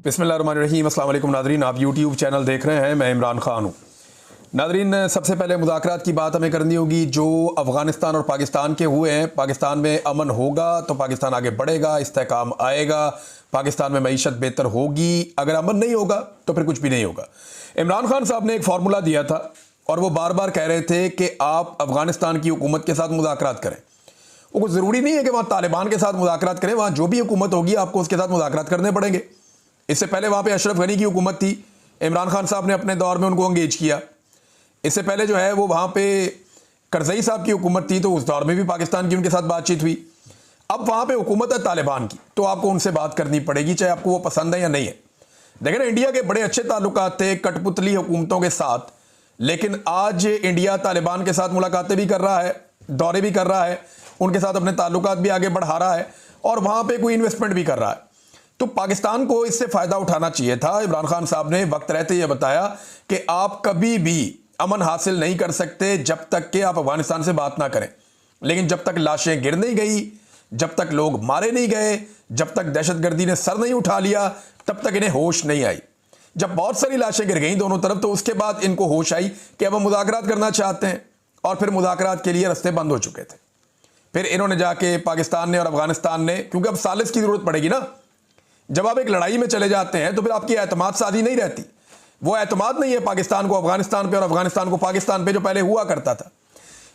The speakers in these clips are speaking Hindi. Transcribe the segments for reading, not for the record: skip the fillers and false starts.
बिस्मिल्लाहिर्रहमानिर्रहीम। अस्सलाम वालेकुम नादरीन, आप यूट्यूब चैनल देख रहे हैं, मैं इमरान खान हूँ। नादरीन, सबसे पहले मुज़ाकरात की बात हमें करनी होगी जो अफ़गानिस्तान और पाकिस्तान के हुए हैं। पाकिस्तान में अमन होगा तो पाकिस्तान आगे बढ़ेगा, इस्तेहकाम आएगा, पाकिस्तान में मईशत बेहतर होगी। अगर अमन नहीं होगा तो फिर कुछ भी नहीं होगा। इमरान खान साहब ने एक फार्मूला दिया था और वो बार बार कह रहे थे कि आप अफ़गानिस्तान की हुकूमत के साथ मुज़ाकरात करें। वो ज़रूरी नहीं है कि वहाँ तालिबान के साथ मुज़ाकरात करें, वहाँ जो भी हुकूमत होगी आपको उसके साथ मुज़ाकरात करने पड़ेंगे। इससे पहले वहाँ पे अशरफ गनी की हुकूमत थी, इमरान खान साहब ने अपने दौर में उनको एंगेज किया। इससे पहले जो है वो वहाँ पे करज़ई साहब की हुकूमत थी, तो उस दौर में भी पाकिस्तान की उनके साथ बातचीत हुई। अब वहाँ पे हुकूमत है तालिबान की, तो आपको उनसे बात करनी पड़ेगी, चाहे आपको वो पसंद है या नहीं है। देखें ना, इंडिया के बड़े अच्छे ताल्लुकात थे कठपुतली हुकूमतों के साथ, लेकिन आज इंडिया तालिबान के साथ मुलाकातें भी कर रहा है, दौरे भी कर रहा है, उनके साथ अपने ताल्लुकात भी आगे बढ़ा रहा है और वहाँ पर कोई इन्वेस्टमेंट भी कर रहा है। तो पाकिस्तान को इससे फ़ायदा उठाना चाहिए था। इमरान खान साहब ने वक्त रहते ये बताया कि आप कभी भी अमन हासिल नहीं कर सकते जब तक कि आप अफगानिस्तान से बात ना करें। लेकिन जब तक लाशें गिर नहीं गई, जब तक लोग मारे नहीं गए, जब तक दहशतगर्दी ने सर नहीं उठा लिया, तब तक इन्हें होश नहीं आई। जब बहुत सारी लाशें गिर गई दोनों तरफ, तो उसके बाद इनको होश आई कि अब हम मुज़ाकरात करना चाहते हैं, और फिर मुज़ाकरात के लिए रास्ते बंद हो चुके थे। फिर इन्होंने जाके पाकिस्तान ने और अफगानिस्तान ने, क्योंकि अब सालिस की ज़रूरत पड़ेगी ना, जब आप एक लड़ाई में चले जाते हैं तो फिर आपकी एतमाद साधी नहीं रहती। वो एतमाद नहीं है पाकिस्तान को अफगानिस्तान पे और अफगानिस्तान को पाकिस्तान पे जो पहले हुआ करता था।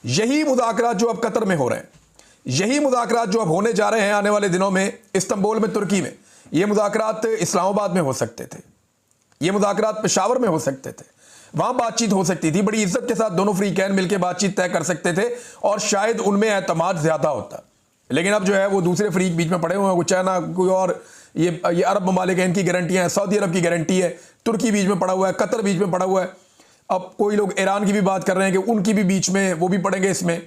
यही मुज़ाकरात जो अब कतर में हो रहे हैं, यही मुज़ाकरात जो अब होने जा रहे हैं आने वाले दिनों में इस्तांबुल में, तुर्की में, ये मुज़ाकरात इस्लामाबाद में हो सकते थे, ये मुज़ाकरात पेशावर में हो सकते थे, वहां बातचीत हो सकती थी, बड़ी इज्जत के साथ दोनों फ्रीकैन मिलकर बातचीत तय कर सकते थे और शायद उनमें एतमाद ज्यादा होता। लेकिन अब जो है वो दूसरे फ्रीक बीच में पड़े हुए हैं, वो चाइना कोई और, ये अरब ममालिक हैं, इनकी गारंटियां हैं, सऊदी अरब की गारंटी है, तुर्की बीच में पड़ा हुआ है, कतर बीच में पड़ा हुआ है। अब कोई लोग ईरान की भी बात कर रहे हैं कि उनकी भी बीच में वो भी पड़ेंगे इसमें।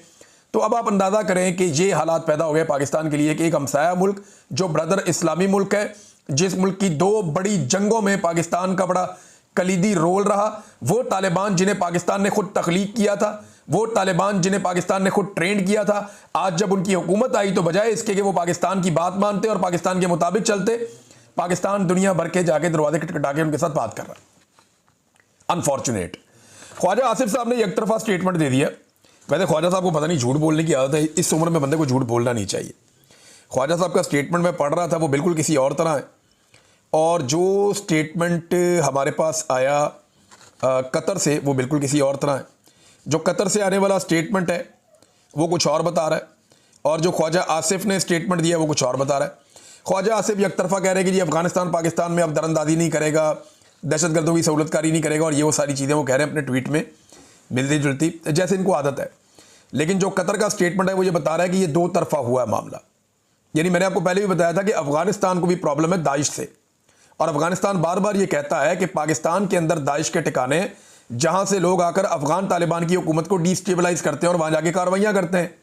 तो अब आप अंदाज़ा करें कि ये हालात पैदा हो गए पाकिस्तान के लिए कि एक हमसाया मुल्क जो ब्रदर इस्लामी मुल्क है, जिस मुल्क की दो बड़ी जंगों में पाकिस्तान का बड़ा कलीदी रोल रहा, वो तालिबान जिन्हें पाकिस्तान ने खुद तख्लीक किया था, वो तालिबान जिन्हें पाकिस्तान ने खुद ट्रेंड किया था, आज जब उनकी हुकूमत आई तो बजाय इसके कि वो पाकिस्तान की बात मानते और पाकिस्तान के मुताबिक चलते, पाकिस्तान दुनिया भर के जाके दरवाजे खटखटा के उनके साथ बात कर रहा है। अनफॉर्चुनेट। ख्वाजा आसिफ साहब ने एक तरफा स्टेटमेंट दे दिया। वैसे ख्वाजा साहब को पता नहीं झूठ बोलने की आदत है, इस उम्र में बंदे को झूठ बोलना नहीं चाहिए। ख्वाजा साहब का स्टेटमेंट मैं पढ़ रहा था, वो बिल्कुल किसी और तरह है, और जो स्टेटमेंट हमारे पास आया कतर से वो बिल्कुल किसी और तरह है। जो कतर से आने वाला स्टेटमेंट है वो कुछ और बता रहा है, और जो ख्वाजा आसिफ ने स्टेटमेंट दिया वो कुछ और बता रहा है। ख्वाजा आसिफ एक तरफा कह रहे हैं कि जी अफगानिस्तान पाकिस्तान में अब दरअंदाजी नहीं करेगा, दहशतगर्दों की सहूलतकारी नहीं करेगा, और ये वो सारी चीज़ें वो कह रहे हैं अपने ट्वीट में मिलती जुलती जैसे इनको आदत है। लेकिन जो कतर का स्टेटमेंट है वो ये बता रहा है कि ये दो तरफा हुआ है मामला। यानी मैंने आपको पहले भी बताया था कि अफगानिस्तान को भी प्रॉब्लम है दाइश से, और अफगानिस्तान बार बार ये कहता है कि पाकिस्तान के अंदर दाइश के ठिकाने जहां से लोग आकर अफगान तालिबान की हुकूमत को डिस्टेबलाइज करते हैं और वहां जाके कार्रवाइयां करते हैं।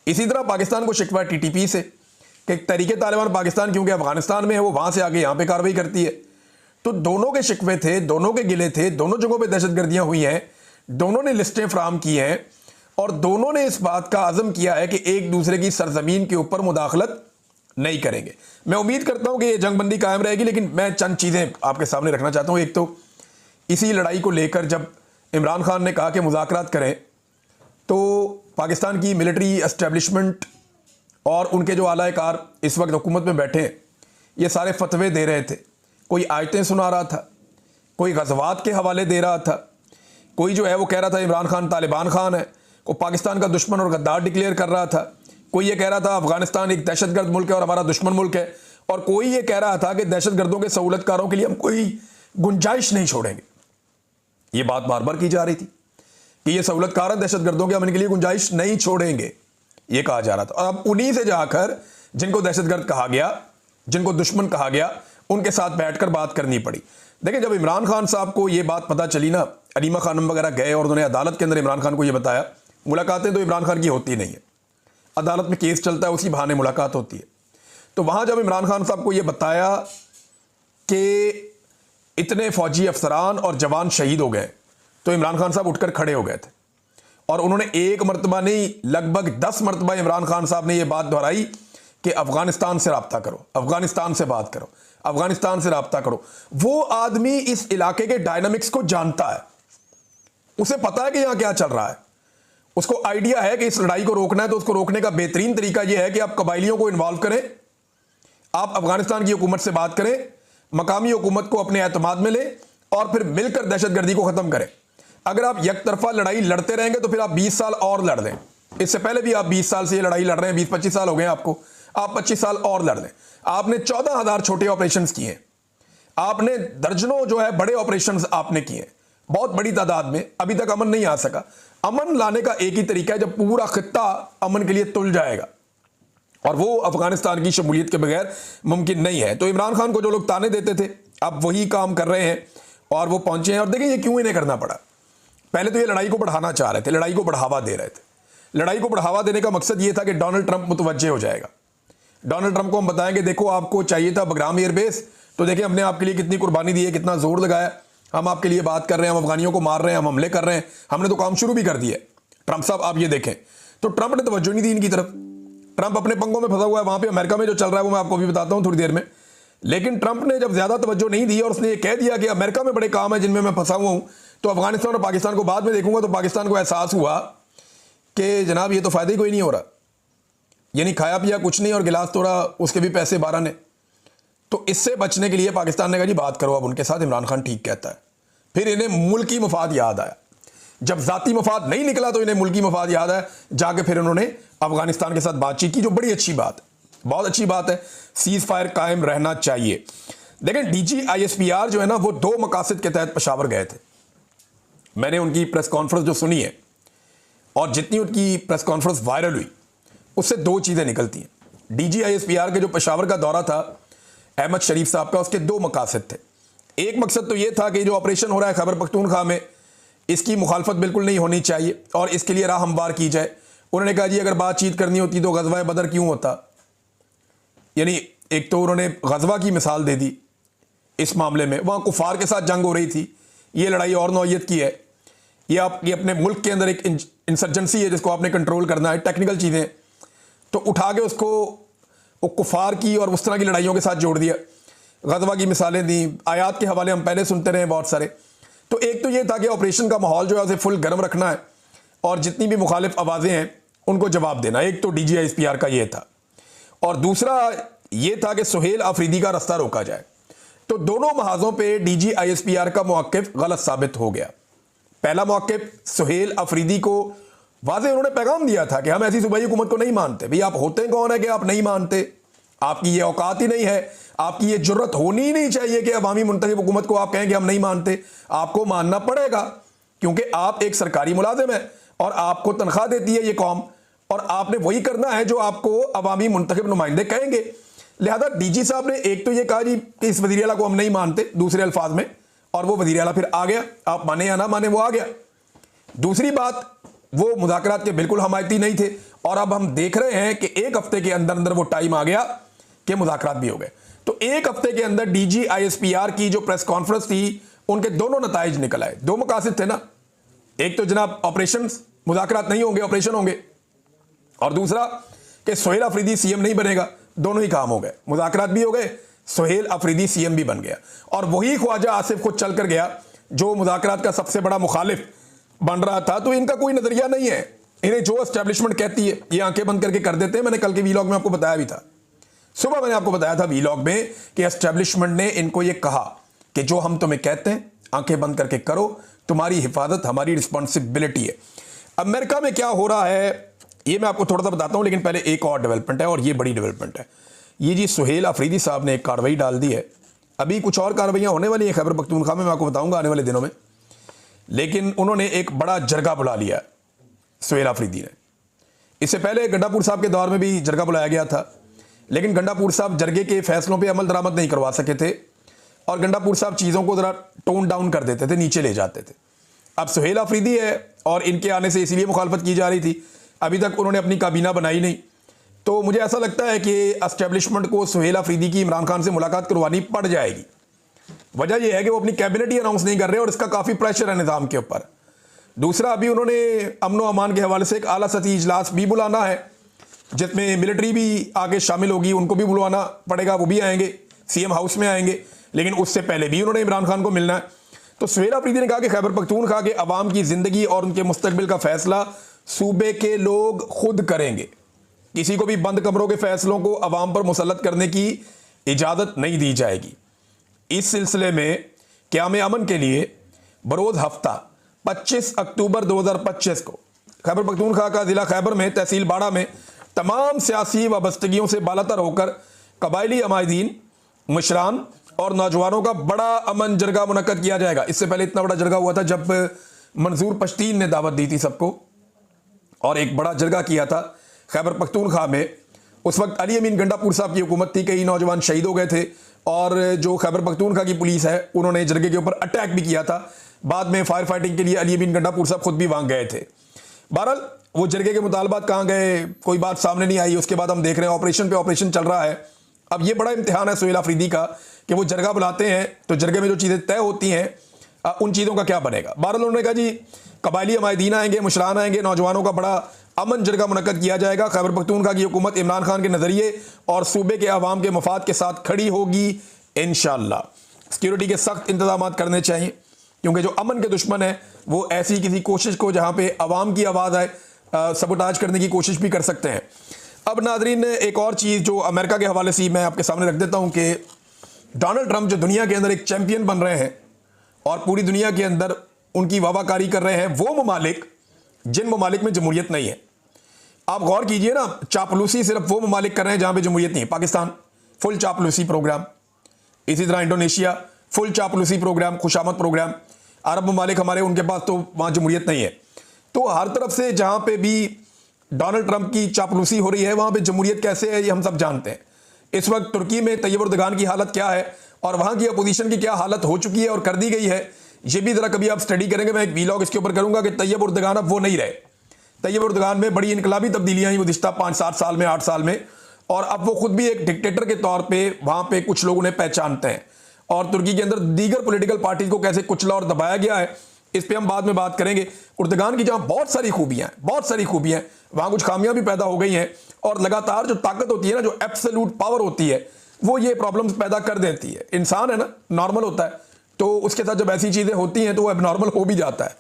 इसी तरह पाकिस्तान को शिकवा टीटीपी से कि तरीके तालिबान पाकिस्तान क्योंकि अफगानिस्तान में है, वो वहां से आके यहां पे कार्रवाई करती है। तो दोनों के शिकवे थे, दोनों के गिले थे, दोनों जगहों पे दहशतगर्दियां हुई हैं, दोनों ने लिस्टें फ्राहम की हैं, और दोनों ने इस बात का आज़म किया है कि एक दूसरे की सरजमीन के ऊपर मुदाखलत नहीं करेंगे। मैं उम्मीद करता हूं कि ये जंगबंदी कायम रहेगी, लेकिन मैं चंद चीज़ें आपके सामने रखना चाहता हूं। एक तो इसी लड़ाई को लेकर जब इमरान खान ने कहा कि मुज़ाकरात करें, तो पाकिस्तान की मिलिट्री एस्टेब्लिशमेंट और उनके जो आला-ए-कार इस वक्त हुकूमत में बैठे हैं, ये सारे फतवे दे रहे थे। कोई आयतें सुना रहा था, कोई गज़वात के हवाले दे रहा था, कोई जो है वो कह रहा था इमरान खान तालिबान खान है, वो पाकिस्तान का दुश्मन और गद्दार डिक्लेयर कर रहा था, कोई ये कह रहा था अफगानिस्तान एक दहशतगर्द मुल्क है और हमारा दुश्मन मुल्क है, और कोई ये कह रहा था कि दहशतगर्दों के सहूलतकारों के लिए हम कोई गुंजाइश नहीं छोड़ेंगे। ये बात बार बार की जा रही थी कि ये सहूलतकार हैं दहशतगर्दों के, हम इनके लिए गुंजाइश नहीं छोड़ेंगे, ये कहा जा रहा था। और अब उन्हीं से जाकर जिनको दहशतगर्द कहा गया, जिनको दुश्मन कहा गया, उनके साथ बैठकर बात करनी पड़ी। देखिए, जब इमरान खान साहब को ये बात पता चली ना, अलीमा खानम वगैरह गए और उन्होंने अदालत के अंदर इमरान खान को ये बताया। मुलाकातें तो इमरान खान की होती नहीं है, अदालत में केस चलता है, उसी बहाने मुलाकात होती है। तो वहां जब इमरान खान साहब को यह बताया कि इतने फौजी अफसरान और जवान शहीद हो गए, तो इमरान खान साहब उठकर खड़े हो गए थे, और उन्होंने एक मरतबा नहीं लगभग 10 मरतबा इमरान खान साहब ने यह बात दोहराई कि अफगानिस्तान से रब्ता करो, अफगानिस्तान से बात करो, अफगानिस्तान से रब्ता करो। वो आदमी इस इलाके के डायनामिक्स को जानता है, उसे पता है कि यहां क्या चल रहा है, उसको आइडिया है कि इस लड़ाई को रोकना है। तो उसको रोकने का बेहतरीन तरीका यह है कि आप कबाइलियों को इन्वॉल्व करें, आप अफगानिस्तान की हुकूमत से बात करें, मकामी हुकूमत को अपने एतमाद में लें और फिर मिलकर दहशतगर्दी को खत्म करें। अगर आप एक तरफा लड़ाई लड़ते रहेंगे तो फिर आप 20 साल और लड़ लें। इससे पहले भी आप 20 साल से ये लड़ाई लड़ रहे हैं, 20-25 साल हो गए आपको, आप 25 साल और लड़ लें। आपने 14,000 छोटे ऑपरेशंस किए, आपने दर्जनों जो है बड़े ऑपरेशंस आपने किए, बहुत बड़ी तादाद में। अभी तक अमन नहीं आ सका। अमन लाने का एक ही तरीका है, जब पूरा खित्ता अमन के लिए तुल जाएगा, और वो अफगानिस्तान की शमूलियत के बगैर मुमकिन नहीं है। तो इमरान खान को जो लोग ताने देते थे अब वही काम कर रहे हैं और वो पहुंचे हैं। और देखिए ये क्यों इन्हें करना पड़ा। पहले तो ये लड़ाई को बढ़ाना चाह रहे थे, लड़ाई को बढ़ावा दे रहे थे। लड़ाई को बढ़ावा देने का मकसद ये था कि डोनाल्ड ट्रंप मुतवज्जे हो जाएगा। डोनाल्ड ट्रंप को हम बताएंगे देखो आपको चाहिए था बगराम एयरबेस, तो देखिए हमने आपके लिए कितनी कुर्बानी दी है, कितना जोर लगाया, हम आपके लिए बात कर रहे हैं, हम अफगानियों को मार रहे हैं, हम हमले कर रहे हैं, हमने तो काम शुरू भी कर दिया है। ट्रंप साहब आप ये देखें, तो ट्रंप ने तवज्जो नहीं दी इनकी तरफ। ट्रंप अपने पंगों में फंसा हुआ है, वहां पे अमेरिका में जो चल रहा है वो मैं आपको भी बताता हूं थोड़ी देर में। लेकिन ट्रंप ने जब ज्यादा तवज्जो नहीं दी और उसने ये कह दिया कि अमेरिका में बड़े काम है जिनमें मैं फंसा हुआ हूं, तो अफगानिस्तान और पाकिस्तान को बाद में देखूंगा, तो पाकिस्तान को एहसास हुआ कि जनाब ये तो फायदा ही कोई नहीं हो रहा, यानी खाया पिया कुछ नहीं और गिलास तोड़ा उसके भी पैसे 12 ने। तो इससे बचने के लिए पाकिस्तान ने कहा जी बात करो अब उनके साथ, इमरान खान ठीक कहता है। फिर इन्हें मुल्की मफाद याद आया, जब जाती मफाद नहीं निकला तो इन्हें मुल्की मफाद याद आया, जाके फिर उन्होंने अफगानिस्तान के साथ बातचीत की, जो बड़ी अच्छी बात है, बहुत अच्छी बात है। सीज फायर कायम रहना चाहिए। लेकिन DGISPR जो है ना वो 2 मकासद के तहत पेशावर गए थे। मैंने उनकी प्रेस कॉन्फ्रेंस जो सुनी है और जितनी उनकी प्रेस कॉन्फ्रेंस वायरल हुई उससे 2 चीजें निकलती हैं। DGISPR के जो पेशावर का दौरा था अहमद शरीफ साहब का, उसके 2 मकासद थे। एक मकसद तो यह था कि जो ऑपरेशन हो रहा है खैबर पख्तूनख्वा में, इसकी मुखालफत बिल्कुल नहीं होनी चाहिए और इसके लिए राह हमवार की जाए। उन्होंने कहा जी अगर बातचीत करनी होती तो गज़वा बदर क्यों होता, यानी एक तो उन्होंने गज़वा की मिसाल दे दी इस मामले में, वहां कुफार के साथ जंग हो रही थी, ये लड़ाई और नौयत की है, ये आपकी अपने मुल्क के अंदर एक इंसर्जेंसी है जिसको आपने कंट्रोल करना है, टेक्निकल चीज़ें, तो उठा के उसको वो कुफार की और उस तरह की लड़ाइयों के साथ जोड़ दिया। गज़वा की मिसालें दी, आयात के हवाले हम पहले सुनते रहे बहुत सारे। तो एक तो ये था कि ऑपरेशन का माहौल जो है उसे फुल गर्म रखना है और जितनी भी मुखालिफ आवाज़ें हैं उनको जवाब देना, एक तो DGISPR का ये था। और दूसरा ये था कि सुहेल अफरीदी का रास्ता रोका जाए। तो दोनों महाजों पे DGISPR का मौक़िफ़ गलत साबित हो गया। पहला मौक़िफ़ सुहेल अफरीदी को वाज़े उन्होंने पैगाम दिया था कि हम ऐसी सूबाई हुकूमत को नहीं मानते। भाई आप होते कौन है कि आप नहीं मानते, आपकी ये औकात ही नहीं है, आपकी ये जुर्रत होनी ही नहीं चाहिए कि अवामी मुंतखब हुकूमत को आप कहें कि हम नहीं मानते। आपको मानना पड़ेगा क्योंकि आप एक सरकारी मुलाजिम है और आपको तनख्वाह देती है ये कौम, और आपने वही करना है जो आपको अवामी मुंतखब नुमाइंदे कहेंगे। लिहाजा DG साहब ने एक तो ये कहा जी कि इस वज़ीर आला को हम नहीं मानते दूसरे अल्फाज में, और वो वज़ीर आला फिर आ गया, आप माने या ना माने वो आ गया। दूसरी बात, वो मुज़ाकरात के बिल्कुल हमायती नहीं थे और अब हम देख रहे हैं कि 1 हफ्ते के अंदर अंदर वो टाइम आ गया कि मुज़ाकरात भी हो गए। तो 1 हफ्ते के अंदर DGISPR की जो प्रेस कॉन्फ्रेंस थी उनके दोनों नताइज निकल आए। 2 मकासद थे ना, एक तो जनाब ऑपरेशन, मुज़ाकरात नहीं होंगे ऑपरेशन होंगे, और दूसरा कि सुहेल अफरीदी CM नहीं बनेगा। दोनों ही काम हो गए, मुज़ाकरात भी हो गए, सुहेल अफरीदी CM भी बन गया। और वही ख्वाजा आसिफ खुद चल कर गया जो मुज़ाकरात का सबसे बड़ा मुखालिफ बन रहा था। तो इनका कोई नजरिया नहीं है, इन्हें जो एस्टेब्लिशमेंट कहती है ये आंखें बंद करके कर देते हैं। मैंने कल के वीलॉग में आपको बताया भी था, सुबह मैंने आपको बताया था वीलॉग में कि एस्टेब्लिशमेंट ने इनको ये कहा कि जो हम तुम्हें कहते हैं आंखें बंद करके करो, तुम्हारी हिफाजत हमारी रिस्पॉन्सिबिलिटी है। अमेरिका में क्या हो रहा है ये मैं आपको थोड़ा सा बताता हूं, लेकिन पहले एक और डेवलपमेंट है और ये बड़ी डेवलपमेंट है। ये जी सुहेल अफरीदी साहब ने एक कार्रवाई डाल दी है, अभी कुछ और कार्रवाइयाँ होने वाली हैं खैबर पख्तूनख्वा में, मैं आपको बताऊंगा आने वाले दिनों में। लेकिन उन्होंने एक बड़ा जरगा बुला लिया सुहेल अफरीदी ने। इससे पहले गंडापुर साहब के दौर में भी जरगा बुलाया गया था, लेकिन गंडापुर साहब जरगे के फैसलों पे अमल दरामद नहीं करवा सके थे और गंडापुर साहब चीज़ों को ज़रा टोन डाउन कर देते थे, नीचे ले जाते थे। अब सुहेल अफरीदी है और इनके आने से इसीलिए मुखालफत की जा रही थी, अभी तक उन्होंने अपनी काबीना बनाई नहीं। तो मुझे ऐसा लगता है कि एस्टेब्लिशमेंट को सुहेल अफरीदी की इमरान खान से मुलाकात करवानी पड़ जाएगी। वजह यह है कि वो अपनी कैबिनेट ही अनाउंस नहीं कर रहे और इसका काफ़ी प्रेशर है निज़ाम के ऊपर। दूसरा, अभी उन्होंने अमन व अमान के हवाले से एक आला सतही इजलास भी बुलाना है जिसमें मिलिट्री भी आगे शामिल होगी, उनको भी बुलवाना पड़ेगा, वो भी आएंगे सीएम हाउस में आएंगे, लेकिन उससे पहले भी उन्होंने इमरान खान को मिलना है। तो सुहेल अफरीदी ने कहा कि खैबर पख्तूनख्वा के अवाम की जिंदगी और उनके मुस्तकबिल का फैसला सूबे के लोग खुद करेंगे। किसी को भी बंद कमरों के फैसलों को अवाम पर मुसल्लत करने की इजाजत नहीं दी जाएगी। इस सिलसिले में क़याम अमन के लिए बरोज हफ्ता 25 अक्टूबर 2025 को खैबर पख्तूनख्वा का जिला खैबर में तहसील बाड़ा में तमाम सियासी वाबस्तगियों से बालातर होकर कबायली अमायदीन, मुशरान और नौजवानों का बड़ा अमन जरगा मुनक्कद किया जाएगा। इससे पहले इतना बड़ा जरगा हुआ था जब मंजूर पश्तीन ने दावत दी थी सबको और एक बड़ा जरगा किया था खैबर पख्तूनख्वा में। उस वक्त अली अमीन गंडापुर साहब की हुकूमत थी, कई नौजवान शहीद हो गए थे और जो खैबर पख्तूनख्वा की पुलिस है उन्होंने जरगे के ऊपर अटैक भी किया था। बाद में फायर फाइटिंग के लिए अली अमीन गंडापुर साहब खुद भी वहां गए थे। बहरहाल वो जरगे के मुतालबात कहाँ गए, कोई बात सामने नहीं आई। उसके बाद हम देख रहे हैं ऑपरेशन पे ऑपरेशन चल रहा है। अब ये बड़ा इम्तिहान है सुहेल अफरीदी का कि वो जरगा बुलाते हैं तो जरगे में जो चीज़ें तय होती हैं उन चीज़ों का क्या बनेगा। बहरहाल उन्होंने कहा जी कबायली अमायदीन आएंगे, मुशरान आएंगे, नौजवानों का बड़ा अमन जरगा मुनक्कद किया जाएगा। खैबर पख्तूनख्वा की हुकूमत इमरान खान के नज़रिए और सूबे के अवाम के मफाद के साथ खड़ी होगी इंशाअल्लाह। सिक्योरिटी के सख्त इंतजाम करने चाहिए क्योंकि जो अमन के दुश्मन है वो ऐसी किसी कोशिश को जहाँ पे अवाम की आवाज़ आए सबोटाज करने की कोशिश भी कर सकते हैं। अब नाजरीन एक और चीज़ जो अमेरिका के हवाले से मैं आपके सामने रख देता हूँ कि डोनाल्ड ट्रंप जो दुनिया के अंदर एक चैंपियन बन रहे हैं और पूरी दुनिया के अंदर उनकी वाहवाकारी कर रहे हैं वो ममालिक जिन ममालिक में जमहूरियत नहीं है। आप गौर कीजिए ना, चापलूसी सिर्फ वो ममालिक कर रहे हैं जहाँ पे जमहूरियत नहीं है। पाकिस्तान फुल चापलूसी प्रोग्राम, इसी तरह इंडोनेशिया फुल चापलूसी प्रोग्राम, खुशामद प्रोग्राम। अरब ममालिक हमारे उनके पास तो वहाँ जमहूरियत नहीं है। तो हर तरफ से जहाँ पे भी डोनाल्ड ट्रंप की चापलूसी हो रही है वहाँ पे जमहूरियत कैसे है ये हम सब जानते हैं। इस वक्त तुर्की में तैयब उर्दगान की हालत क्या है और वहाँ की अपोजिशन की क्या हालत हो चुकी है और कर दी गई है, ये भी ज़रा कभी आप स्टडी करेंगे। मैं एक वीलॉग इसके ऊपर करूँगा कि तैयब उर्दगान अब वो नहीं रहे। तैयब उर्दगान में बड़ी इनकलाबी तब्दीलियाँ आई गुज़िश्ता 5-7 साल में, 8 साल में, और अब वो खुद भी एक डिक्टेटर के तौर पर वहाँ पर कुछ लोग उन्हें पहचानते हैं। और तुर्की के अंदर दीगर पॉलिटिकल पार्टी को कैसे कुचला और दबाया गया है इस पे हम बाद में बात करेंगे। उर्दगान की जहाँ बहुत सारी खूबियाँ हैं, वहाँ कुछ खामियां भी पैदा हो गई हैं और लगातार जो ताकत होती है ना, जो एब्सोल्यूट पावर होती है, वो ये प्रॉब्लम्स पैदा कर देती है। इंसान है ना, नॉर्मल होता है, तो उसके साथ जब ऐसी चीज़ें होती हैं तो वो एबनॉर्मल हो भी जाता है।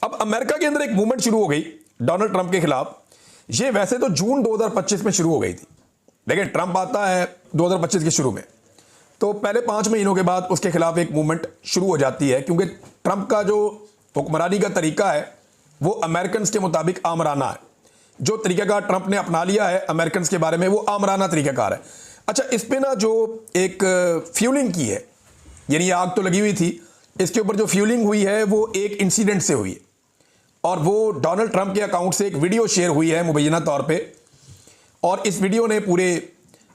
अब अमेरिका के अंदर एक मूवमेंट शुरू हो गई डोनाल्ड ट्रंप के खिलाफ। ये वैसे तो जून 2025 में शुरू हो गई थी, लेकिन ट्रंप आता है 2025 के शुरू में, तो पहले 5 महीनों के बाद उसके खिलाफ एक मूवमेंट शुरू हो जाती है क्योंकि ट्रंप का जो हुक्मरानी का तरीका है वो अमेरिकन के मुताबिक आमराना है। जो तरीकाकार ट्रंप ने अपना लिया है अमेरिकन के बारे में वो आमराना तरीकाकार है। अच्छा, इस पे ना जो एक फ्यूलिंग की है, यानी आग तो लगी हुई थी, इसके ऊपर जो फ्यूलिंग हुई है वो एक इंसिडेंट से हुई है और वो डोनाल्ड ट्रंप के अकाउंट से एक वीडियो शेयर हुई है मुबैना तौर पर, और इस वीडियो ने पूरे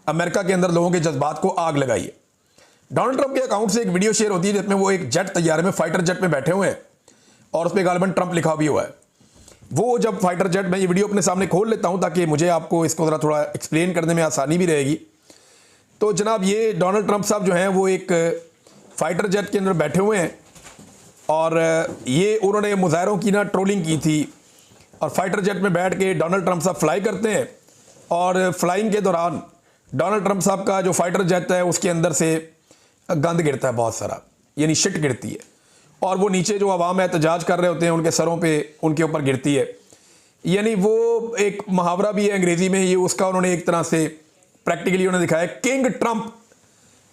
अमेरिका के अंदर लोगों के जज्बात को आग लगाई है। डोनाल्ड ट्रंप के अकाउंट से एक वीडियो शेयर होती है जिसमें वो एक जेट तैयारे में, फाइटर जेट में बैठे हुए हैं और उस पर गालिबन ट्रंप लिखा भी हुआ है। वो जब फाइटर जेट, मैं ये वीडियो अपने सामने खोल लेता हूं ताकि मुझे आपको इसको ज़रा थोड़ा एक्सप्लेन करने में आसानी भी रहेगी। तो जनाब ये डोनाल्ड ट्रंप साहब जो हैं वो एक फाइटर जेट के अंदर बैठे हुए हैं और ये उन्होंने मुजाहरों की ना ट्रोलिंग की थी और फाइटर जेट में बैठ के डोनाल्ड ट्रंप साहब फ्लाई करते हैं और फ्लाइंग के दौरान डोनाल्ड ट्रंप साहब का जो फाइटर जेट है उसके अंदर से गंद गिरता है, बहुत सारा, यानी शिट गिरती है और वो नीचे जो अवाम एहतजाज कर रहे होते हैं उनके सरों पे, उनके ऊपर गिरती है। यानी वो एक मुहावरा भी है अंग्रेजी में, ये उसका उन्होंने एक तरह से प्रैक्टिकली उन्होंने दिखाया। किंग ट्रंप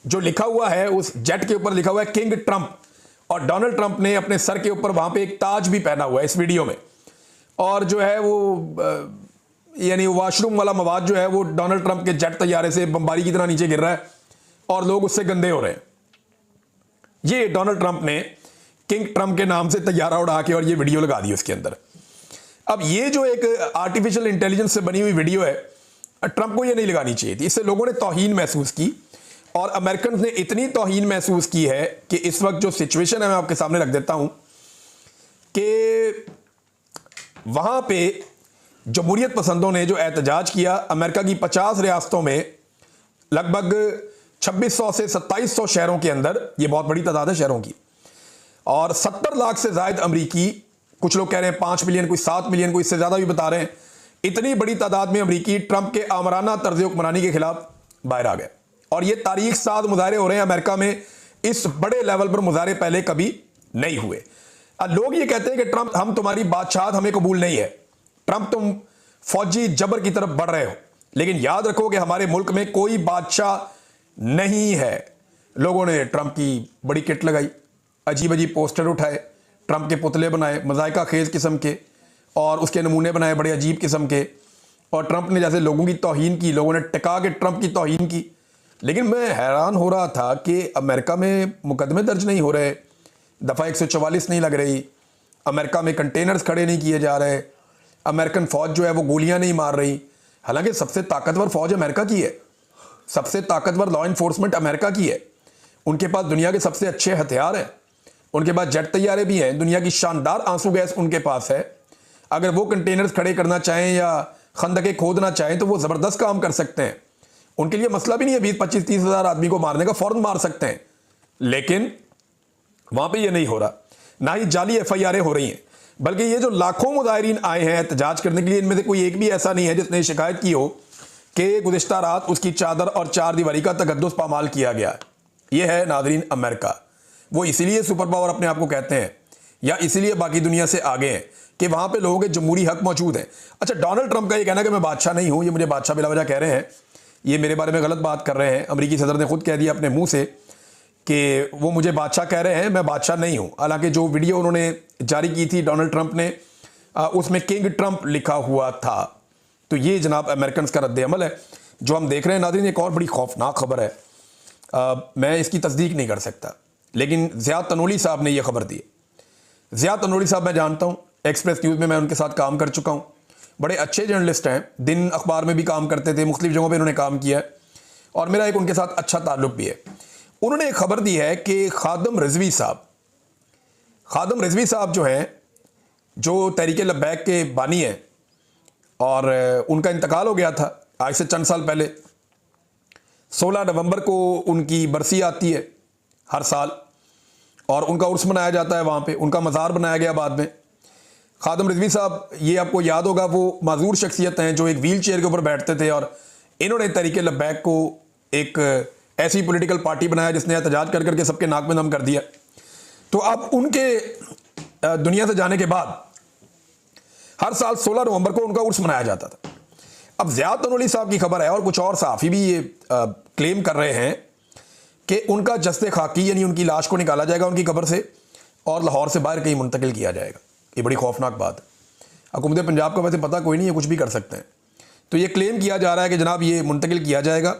जो लिखा हुआ है उस जेट के ऊपर लिखा हुआ है किंग ट्रंप, और डोनाल्ड ट्रंप ने अपने सर के ऊपर वहां पे एक ताज भी पहना हुआ है इस वीडियो में। और जो है वो यानी वाशरूम वाला मवाद जो है वो डोनाल्ड ट्रंप के जेट तैयारे से बमबारी की तरह नीचे गिर रहा है और लोग उससे गंदे हो रहे हैं। ये डोनाल्ड ट्रंप ने किंग ट्रंप के नाम से तैयारा उड़ा के और ये वीडियो लगा दी उसके अंदर। अब ये जो एक आर्टिफिशियल इंटेलिजेंस से बनी हुई वीडियो है, ट्रंप को ये नहीं लगानी चाहिए थी। इससे लोगों ने तौहीन महसूस की और अमेरिकन ने इतनी तौहीन महसूस की है कि इस वक्त जो सिचुएशन है मैं आपके सामने रख देता हूं कि वहां पे जमहूरियत पसंदों ने जो एहतजाज किया, अमेरिका की 50 रियासतों में लगभग 2600 से 2700 शहरों के अंदर, ये बहुत बड़ी तादाद है शहरों की, और 70 लाख से ज्यादा अमरीकी, कुछ लोग कह रहे हैं 5 मिलियन, कोई 7 मिलियन, कोई इससे ज्यादा भी बता रहे हैं, इतनी बड़ी तादाद में अमरीकी ट्रंप के आमराना तर्ज हुक्मरानी के खिलाफ बाहर आ गए और ये तारीख साज मुजाहरे हो रहे हैं अमेरिका में, इस बड़े लेवल पर मुजाहरे पहले कभी नहीं हुए। लोग ये कहते हैं कि ट्रंप, हम तुम्हारी बादशाहत हमें कबूल नहीं है, ट्रंप तुम फौजी जबर की तरफ बढ़ रहे हो, लेकिन याद रखो कि हमारे मुल्क में कोई बादशाह नहीं है। लोगों ने ट्रंप की बड़ी किट लगाई, अजीब अजीब पोस्टर उठाए, ट्रंप के पुतले बनाए मजायका खेज किस्म के, और उसके नमूने बनाए बड़े अजीब किस्म के, और ट्रंप ने जैसे लोगों की तौहीन की, लोगों ने टिका के ट्रंप की तौहीन की। लेकिन मैं हैरान हो रहा था कि अमेरिका में मुकदमे दर्ज नहीं हो रहे, दफ़ा 144 नहीं लग रही, अमेरिका में कंटेनर्स खड़े नहीं किए जा रहे, अमेरिकन फ़ौज जो है वो गोलियां नहीं मार रही। हालांकि सबसे ताकतवर फ़ौज अमेरिका की है, सबसे ताकतवर लॉ इन्फोर्समेंट अमेरिका की है, उनके पास दुनिया के सबसे अच्छे हथियार हैं, उनके पास जेट तैयारे भी हैं, दुनिया की शानदार आंसू गैस उनके पास है। अगर वो कंटेनर्स खड़े करना चाहें या खंदकें खोदना चाहें तो वो ज़बरदस्त काम कर सकते हैं। उनके लिए मसला भी नहीं है 20-25-30 हज़ार आदमी को मारने का, फ़ौरन मार सकते हैं। लेकिन वहाँ पे ये नहीं हो रहा, ना ही जाली FIR हो रही हैं, बल्कि ये जो लाखों मुजाहिरीन आए हैं एहतजाज करने के लिए, इनमें से कोई एक भी ऐसा नहीं है जिसने शिकायत की हो कि गुज़िश्ता रात उसकी चादर और चार दीवारी का तकद्दुस पामाल किया गया है। ये है नाज़रीन अमेरिका। वो इसीलिए सुपर पावर अपने आप को कहते हैं, या इसीलिए बाकी दुनिया से आगे हैं कि वहाँ पे लोगों के जमहूरी हक मौजूद हैं। अच्छा, डोनाल्ड ट्रंप का ये कहना कि मैं बादशाह नहीं हूँ, ये मुझे बादशाह बिला वजह कह रहे हैं, ये मेरे बारे में गलत बात कर रहे हैं। अमेरिकी सदर ने खुद कह दिया अपने मुंह से कि वो मुझे बादशाह कह रहे हैं, मैं बादशाह नहीं हूँ। हालांकि जो वीडियो उन्होंने जारी की थी डोनाल्ड ट्रंप ने, उसमें किंग ट्रंप लिखा हुआ था। तो ये जनाब अमेरिकन का रद्द अमल है जो हम देख रहे हैं। नाज़रीन, एक और बड़ी खौफनाक खबर है, मैं इसकी तस्दीक नहीं कर सकता, लेकिन ज़िया तनोली साहब ने यह खबर दी। ज़िया तनोली साहब मैं जानता हूँ, एक्सप्रेस न्यूज़ में मैं उनके साथ काम कर चुका हूँ, बड़े अच्छे जर्नलिस्ट हैं, दिन अखबार में भी काम करते थे, मुख्तलिफ जगहों पे उन्होंने काम किया है और मेरा एक उनके साथ अच्छा ताल्लुक़ भी है। उन्होंने एक खबर दी है कि खादम रिजवी साहब जो हैं, जो तहरीक लब्बैक के बानी हैं, और उनका इंतकाल हो गया था आज से चंद साल पहले। 16 नवंबर को उनकी बरसी आती है हर साल, और उनका उर्स मनाया जाता है, वहाँ पे उनका मज़ार बनाया गया बाद में। खादम रिजवी साहब, ये आपको याद होगा, वो माजूर शख्सियत हैं जो एक व्हील चेयर के ऊपर बैठते थे, और इन्होंने तहरीक लब्बैक को एक ऐसी पॉलिटिकल पार्टी बनाया जिसने एहतजाज कर करके सबके नाक में दम कर दिया। तो अब उनके दुनिया से जाने के बाद हर साल 16 नवंबर को उनका उर्स मनाया जाता था। अब ज़िया तनोली साहब की खबर है, और कुछ और सहाफ़ी भी ये क्लेम कर रहे हैं कि उनका जस्ते खाकी, यानी उनकी लाश को निकाला जाएगा उनकी कब्र से और लाहौर से बाहर कहीं मुंतकिल किया जाएगा। ये बड़ी खौफनाक बात है। हुकूमत पंजाब का वैसे पता कोई नहीं है, कुछ भी कर सकते हैं। तो ये क्लेम किया जा रहा है कि जनाब ये मुंतकिल किया जाएगा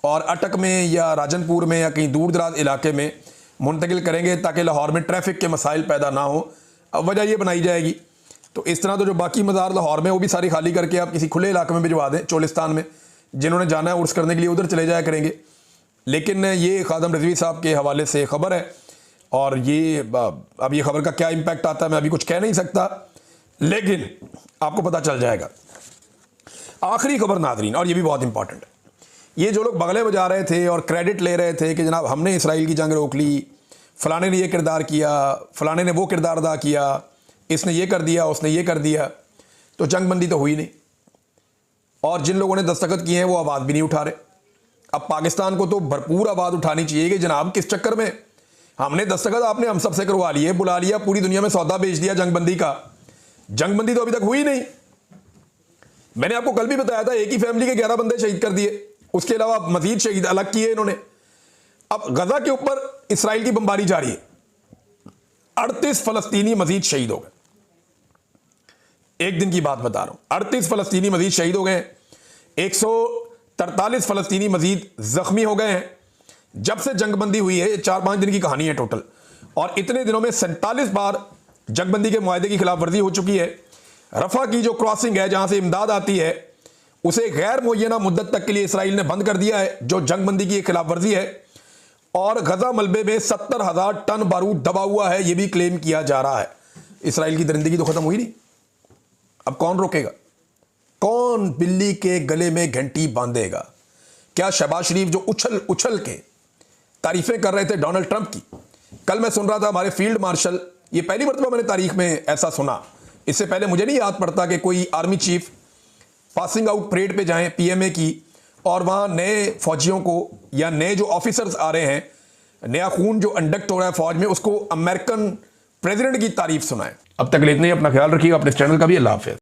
और अटक में या राजनपुर में या कहीं दूर दराज इलाके में मुंतकिल करेंगे ताकि लाहौर में ट्रैफिक के मसाइल पैदा ना हो। अब वजह ये बनाई जाएगी। तो इस तरह तो जो बाकी मज़ार लाहौर में वो भी सारी खाली करके आप किसी खुले इलाके में भिजवा दें, चोलिस्तान में, जिन्होंने जाना है उर्स करने के लिए उधर चले जाया करेंगे। लेकिन ये खादम रिजवी साहब के हवाले से खबर है, और ये अब ये खबर का क्या इम्पैक्ट आता है मैं अभी कुछ कह नहीं सकता, लेकिन आपको पता चल जाएगा। आखिरी खबर नाज़रीन, और ये भी बहुत इंपॉर्टेंट है, ये जो लोग बगले बजा रहे थे और क्रेडिट ले रहे थे कि जनाब हमने इसराइल की जंग रोक ली, फ़लाने ने ये किरदार किया, फ़लाने ने वो किरदार अदा किया, इसने ये कर दिया, उसने ये कर दिया, तो जंग बंदी तो हुई नहीं। और जिन लोगों ने दस्तखत किए हैं वो आवाज़ भी नहीं उठा रहे। अब पाकिस्तान को तो भरपूर आवाज़ उठानी चाहिए कि जनाब किस चक्कर में हमने दस्तखत आपने हम सबसे करवा लिए, बुला लिया, पूरी दुनिया में सौदा बेच दिया जंग बंदी का, जंग बंदी तो अभी तक हुई नहीं। मैंने आपको कल भी बताया था, एक ही फैमिली के 11 बंदे शहीद कर दिए, उसके अलावा मजीद शहीद अलग किए इन्होंने। अब गजा के ऊपर इसराइल की बमबारी जारी है, 38 फलस्तीनी मजीद शहीद हो गए। एक दिन की बात बता रहा हूं, 38 फलस्तीनी मजीद शहीद हो गए, 143 फलस्तीनी मजीद जख्मी हो गए हैं। जब से जंगबंदी हुई है, 4-5 दिन की कहानी है टोटल, और इतने दिनों में 47 बार जंगबंदी के मुआहदे की खिलाफ वर्जी हो चुकी है। रफा की जो क्रॉसिंग है जहां से इमदाद आती है, उसे गैर मुय्यना मुद्दत तक के लिए इसराइल ने बंद कर दिया है, जो जंगबंदी की खिलाफ वर्जी है। और गजा मलबे में 70,000 टन बारूद दबा हुआ है, यह भी क्लेम किया जा रहा है। इसराइल की दरिंदगी तो खत्म हुई नहीं, अब कौन रोकेगा? कौन बिल्ली के गले में घंटी बांधेगा? क्या शहबाज शरीफ जो उछल उछल के तारीफें कर रहे थे डोनाल्ड ट्रंप की, कल मैं सुन रहा था हमारे फील्ड मार्शल, ये पहली मरतबा मैंने तारीख में ऐसा सुना, इससे पहले मुझे नहीं याद पड़ता कि कोई army chief passing out parade पे जाएं पीएमए की और वहाँ नए फौजियों को या नए जो ऑफिसर्स आ रहे हैं, नया खून जो इंडक्ट हो रहा है फौज में, उसको अमेरिकन प्रेसिडेंट की तारीफ सुनाएं। अब तक के लिए इतना ही। अपना ख्याल रखिएगा, अपने चैनल का भी। अल्लाह हाफिज़।